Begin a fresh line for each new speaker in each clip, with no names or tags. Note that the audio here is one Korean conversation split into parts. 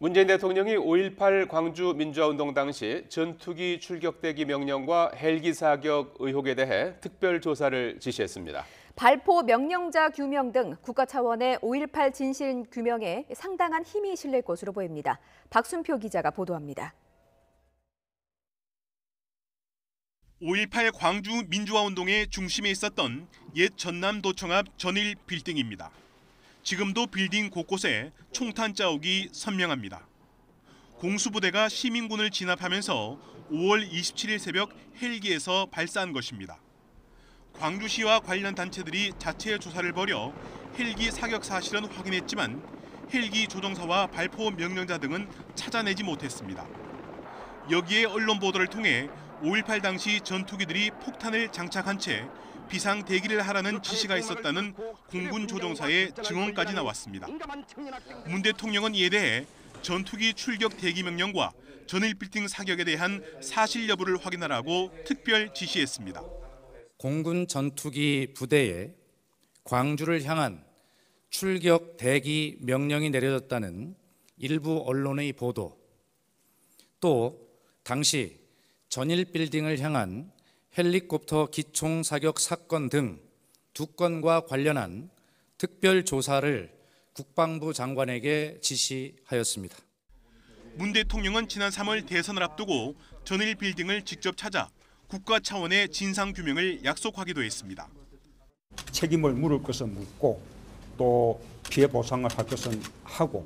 문재인 대통령이 5.18 광주 민주화운동 당시 전투기 출격대기 명령과 헬기 사격 의혹에 대해 특별 조사를 지시했습니다.
발포 명령자 규명 등 국가 차원의 5.18 진실 규명에 상당한 힘이 실릴 것으로 보입니다. 박순표 기자가 보도합니다.
5.18 광주 민주화운동의 중심에 있었던 옛 전남도청 앞 전일 빌딩입니다. 지금도 빌딩 곳곳에 총탄 자욱이 선명합니다. 공수부대가 시민군을 진압하면서 5월 27일 새벽 헬기에서 발사한 것입니다. 광주시와 관련 단체들이 자체 조사를 벌여 헬기 사격 사실은 확인했지만 헬기 조종사와 발포 명령자 등은 찾아내지 못했습니다. 여기에 언론 보도를 통해 5.18 당시 전투기들이 폭탄을 장착한 채 비상 대기를 하라는 지시가 있었다는 공군 조종사의 증언까지 나왔습니다. 문 대통령은 이에 대해 전투기 출격 대기 명령과 전일 빌딩 사격에 대한 사실 여부를 확인하라고 특별 지시했습니다.
공군 전투기 부대에 광주를 향한 출격 대기 명령이 내려졌다는 일부 언론의 보도, 또 당시 전일 빌딩을 향한 헬리콥터 기총 사격 사건 등 2건과 관련한 특별 조사를 국방부 장관에게 지시하였습니다.
문 대통령은 지난 3월 대선을 앞두고 전일 빌딩을 직접 찾아 국가 차원의 진상 규명을 약속하기도 했습니다.
책임을 물을 것은 묻고 또 피해 보상을 할 것은 하고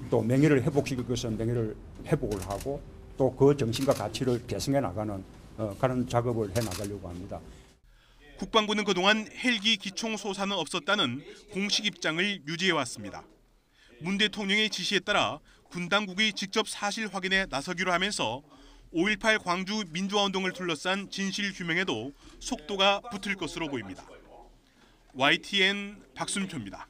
또 명예를 회복시킬 것은 명예를 회복을 하고 또 그 정신과 가치를 계승해 나가는 그런 작업을 해 나가려고 합니다.
국방부는 그동안 헬기 기총 소사는 없었다는 공식 입장을 유지해왔습니다. 문 대통령의 지시에 따라 군 당국이 직접 사실 확인에 나서기로 하면서 5.18 광주 민주화운동을 둘러싼 진실 규명에도 속도가 붙을 것으로 보입니다. YTN 박순표입니다.